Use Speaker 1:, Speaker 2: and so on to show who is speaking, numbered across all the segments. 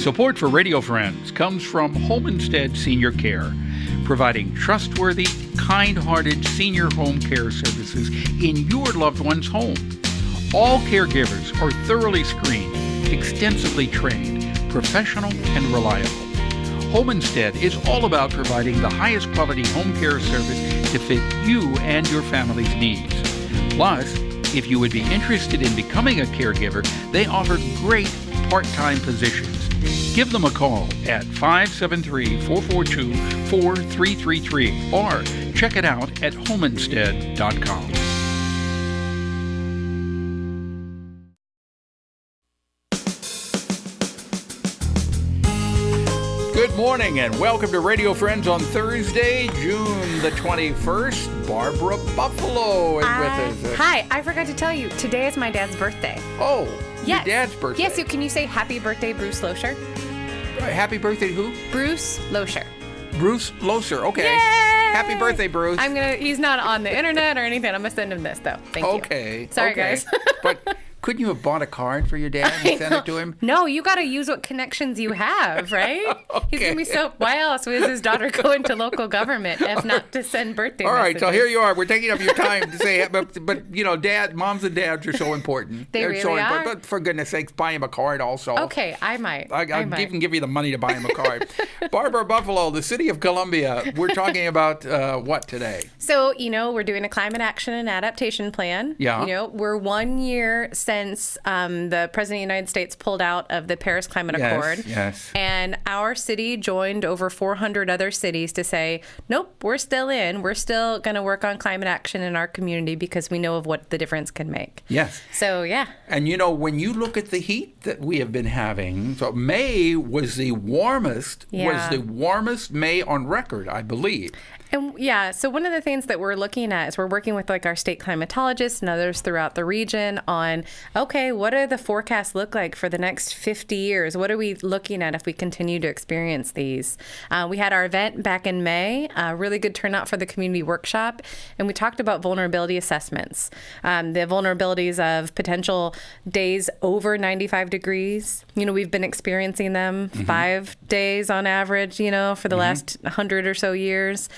Speaker 1: Support for Radio Friends comes from Homestead Senior Care, providing trustworthy, kind-hearted senior home care services in your loved one's home. All caregivers are thoroughly screened, extensively trained, professional, and reliable. Homestead is all about providing the highest quality home care service to fit you and your family's needs. Plus, if you would be interested in becoming a caregiver, they offer great part-time positions. Give them a call at 573-442-4333 or check it out at homestead.com. Good morning and welcome to Radio Friends on Thursday, June the 21st. Barbara Buffaloe is with us.
Speaker 2: Hi, I forgot to tell you, today is my dad's birthday.
Speaker 1: Oh,
Speaker 2: yes.
Speaker 1: Your dad's birthday.
Speaker 2: Yes, so can you say happy birthday, Bruce Loescher?
Speaker 1: Happy birthday to who?
Speaker 2: Bruce Loescher.
Speaker 1: Bruce Loescher, okay.
Speaker 2: Yay!
Speaker 1: Happy birthday, Bruce.
Speaker 2: He's not on the internet or anything. I'm gonna send him this though. Thank you.
Speaker 1: Okay.
Speaker 2: Sorry, guys.
Speaker 1: But couldn't you have bought a card for your dad and sent it to him?
Speaker 2: No, you got to use what connections you have, right?
Speaker 1: Okay.
Speaker 2: He's going to be so, why else was his daughter going to local government if not to send birthday
Speaker 1: All right,
Speaker 2: messages?
Speaker 1: so here you are. We're taking up your time to say, but you know, moms and dads are so important.
Speaker 2: They
Speaker 1: They're
Speaker 2: really
Speaker 1: so
Speaker 2: are.
Speaker 1: But for goodness sakes, buy him a card also.
Speaker 2: Okay, I might.
Speaker 1: I even give you the money to buy him a card. Barbara Buffaloe, the city of Columbia. We're talking about what today?
Speaker 2: So, we're doing a climate action and adaptation plan.
Speaker 1: Yeah.
Speaker 2: We're 1 year since the President of the United States pulled out of the Paris Climate Accord.
Speaker 1: Yes.
Speaker 2: And our city joined over 400 other cities to say, nope, we're still in. We're still going to work on climate action in our community because we know of what the difference can make.
Speaker 1: Yes.
Speaker 2: So, yeah.
Speaker 1: And when you look at the heat that we have been having, so May was the warmest, May on record, I believe.
Speaker 2: And so one of the things that we're looking at is we're working with our state climatologists and others throughout the region on, okay, what do the forecasts look like for the next 50 years? What are we looking at if we continue to experience these? We had our event back in May, a really good turnout for the community workshop, and we talked about vulnerability assessments, the vulnerabilities of potential days over 95 degrees. We've been experiencing them 5 days on average, for the last 100 or so years.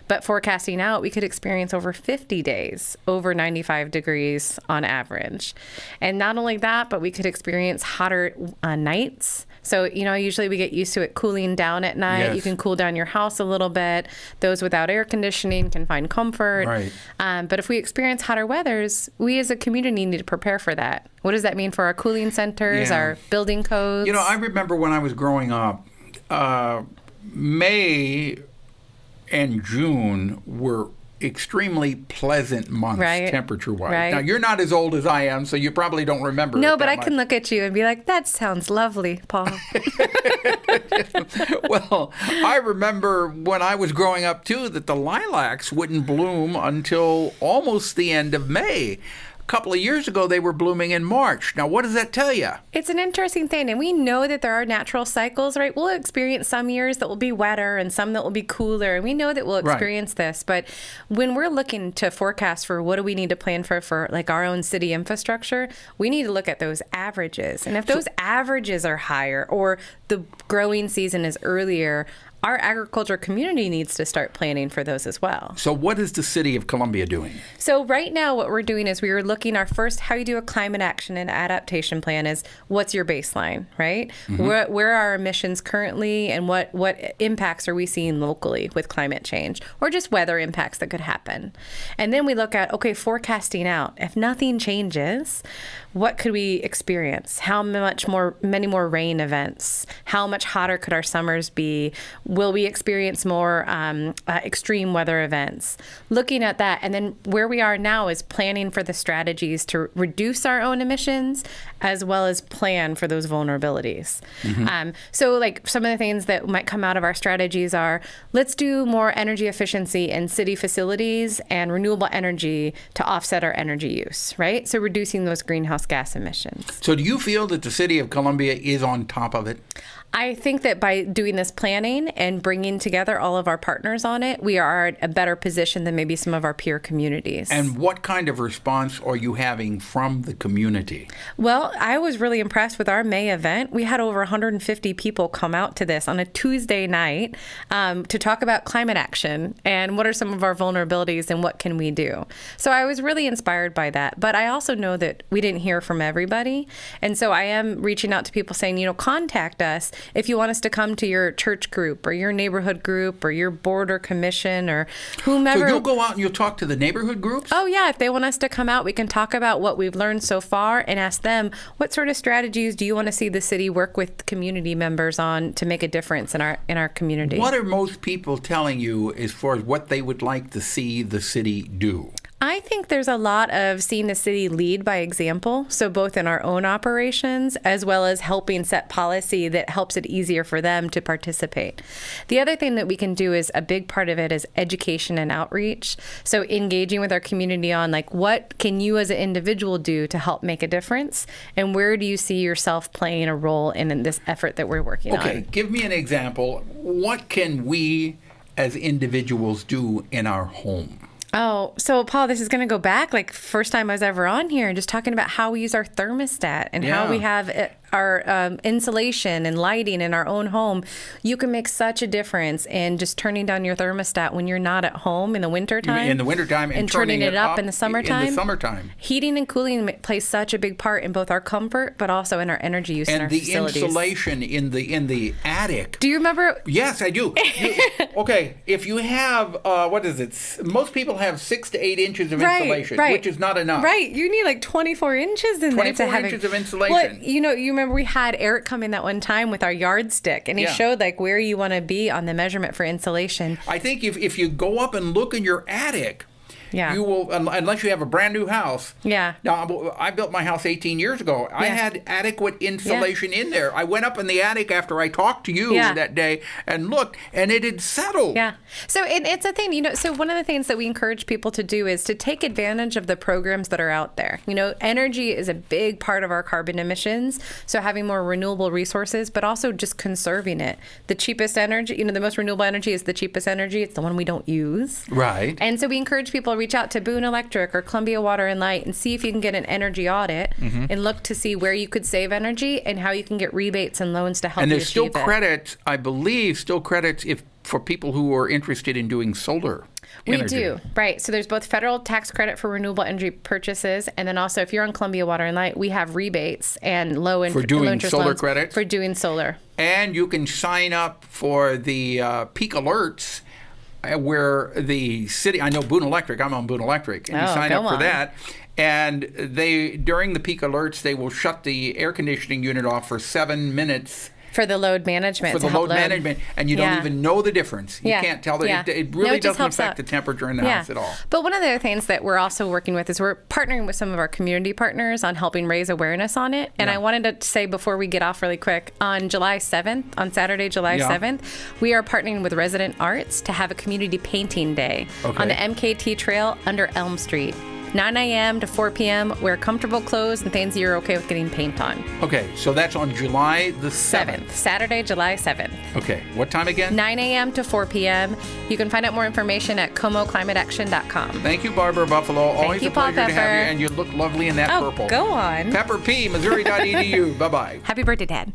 Speaker 2: But forecasting out, we could experience over 50 days over 95 degrees on average. And not only that, but we could experience hotter nights. So, usually we get used to it cooling down at night.
Speaker 1: Yes.
Speaker 2: You can cool down your house a little bit. Those without air conditioning can find comfort.
Speaker 1: Right.
Speaker 2: But if we experience hotter weathers, we as a community need to prepare for that. What does that mean for our cooling centers, our building codes?
Speaker 1: I remember when I was growing up, May and June were extremely pleasant months, temperature-wise.
Speaker 2: Right.
Speaker 1: Now, you're not as old as I am, so you probably don't remember
Speaker 2: No,
Speaker 1: it
Speaker 2: but
Speaker 1: that
Speaker 2: I
Speaker 1: much.
Speaker 2: can look at you and be like, that sounds lovely, Paul.
Speaker 1: Well, I remember when I was growing up, too, that the lilacs wouldn't bloom until almost the end of May. A couple of years ago, they were blooming in March. Now, what does that tell you?
Speaker 2: It's an interesting thing, and we know that there are natural cycles, right? We'll experience some years that will be wetter and some that will be cooler, and we know that we'll experience this. But when we're looking to forecast for what do we need to plan for our own city infrastructure, we need to look at those averages. And if those averages are higher or the growing season is earlier, our agriculture community needs to start planning for those as well.
Speaker 1: So what is the city of Columbia doing?
Speaker 2: So right now what we're doing is we are looking our first, how you do a climate action and adaptation plan is what's your baseline, right? Where are our emissions currently and what impacts are we seeing locally with climate change or just weather impacts that could happen? And then we look at, okay, forecasting out. If nothing changes, what could we experience? Many more rain events? How much hotter could our summers be? Will we experience more extreme weather events? Looking at that, and then where we are now is planning for the strategies to reduce our own emissions as well as plan for those vulnerabilities. So some of the things that might come out of our strategies are, let's do more energy efficiency in city facilities and renewable energy to offset our energy use, right? So reducing those greenhouse gas emissions.
Speaker 1: So do you feel that the city of Columbia is on top of it?
Speaker 2: I think that by doing this planning and bringing together all of our partners on it, we are in a better position than maybe some of our peer communities.
Speaker 1: And what kind of response are you having from the community?
Speaker 2: Well, I was really impressed with our May event. We had over 150 people come out to this on a Tuesday night to talk about climate action and what are some of our vulnerabilities and what can we do. So I was really inspired by that. But I also know that we didn't hear from everybody. And so I am reaching out to people saying, contact us if you want us to come to your church group or your neighborhood group or your board or commission or whomever.
Speaker 1: So you'll go out and you'll talk to the neighborhood groups?
Speaker 2: Oh, yeah. If they want us to come out, we can talk about what we've learned so far and ask them, what sort of strategies do you want to see the city work with community members on to make a difference in our community?
Speaker 1: What are most people telling you as far as what they would like to see the city do?
Speaker 2: I think there's a lot of seeing the city lead by example. So both in our own operations as well as helping set policy that helps it easier for them to participate. The other thing that we can do is a big part of it is education and outreach. So engaging with our community on what can you as an individual do to help make a difference? And where do you see yourself playing a role in this effort that we're working on?
Speaker 1: Okay, give me an example. What can we as individuals do in our home?
Speaker 2: Oh, so Paul, this is going to go back first time I was ever on here and just talking about how we use our thermostat and how we have our insulation and lighting in our own home. You can make such a difference in just turning down your thermostat when you're not at home in the wintertime.
Speaker 1: In the wintertime and
Speaker 2: turning it up in the summertime.
Speaker 1: In the summertime.
Speaker 2: Heating and cooling plays such a big part in both our comfort but also in our energy use in our facilities.
Speaker 1: And the insulation in the attic.
Speaker 2: Do you remember?
Speaker 1: Yes, I do. Okay, if you have, what is it? Most people have 6 to 8 inches of insulation, which is not enough.
Speaker 2: Right, you need 24 inches in there to have
Speaker 1: 24 inches of insulation.
Speaker 2: Well, you remember we had Eric come in that one time with our yardstick, and he showed where you want to be on the measurement for insulation.
Speaker 1: I think if you go up and look in your attic,
Speaker 2: Yeah.
Speaker 1: You will, unless you have a brand new house.
Speaker 2: Yeah.
Speaker 1: Now, I built my house 18 years ago. I had adequate insulation in there. I went up in the attic after I talked to you that day and looked, and it had settled.
Speaker 2: Yeah. So it's a thing, so one of the things that we encourage people to do is to take advantage of the programs that are out there. Energy is a big part of our carbon emissions. So having more renewable resources, but also just conserving it. The cheapest energy, the most renewable energy is the cheapest energy. It's the one we don't use.
Speaker 1: Right.
Speaker 2: And so we encourage people to reach out to Boone Electric or Columbia Water and Light and see if you can get an energy audit and look to see where you could save energy and how you can get rebates and loans to help
Speaker 1: you
Speaker 2: you
Speaker 1: achieve it. And there's still credits, I believe, for people who are interested in doing solar energy.
Speaker 2: We do, right. So there's both federal tax credit for renewable energy purchases, and then also if you're on Columbia Water and Light, we have rebates and low interest
Speaker 1: for doing solar
Speaker 2: loans
Speaker 1: credits?
Speaker 2: For doing solar.
Speaker 1: And you can sign up for the peak alerts where the city, I know Boone Electric, I'm on Boone Electric, and you sign up for that. And during the peak alerts, they will shut the air conditioning unit off for 7 minutes.
Speaker 2: For the load management.
Speaker 1: For the load management, and you don't even know the difference. You can't tell that it really doesn't affect the temperature in the house at all.
Speaker 2: But one of the other things that we're also working with is we're partnering with some of our community partners on helping raise awareness on it. And I wanted to say before we get off really quick, on July 7th, on Saturday, July 7th, we are partnering with Resident Arts to have a community painting day on the MKT Trail under Elm Street. 9 a.m. to 4 p.m. Wear comfortable clothes and things you're okay with getting paint on.
Speaker 1: Okay, so that's on July the 7th.
Speaker 2: Saturday, July 7th.
Speaker 1: Okay, what time again?
Speaker 2: 9 a.m. to 4 p.m. You can find out more information at comoclimateaction.com.
Speaker 1: Thank you, Barbara Buffaloe. Always
Speaker 2: you,
Speaker 1: a pleasure
Speaker 2: Paul
Speaker 1: to have you, and you look lovely in that purple.
Speaker 2: Go on.
Speaker 1: Pepper P, Missouri.edu. Bye-bye.
Speaker 2: Happy birthday, Dad.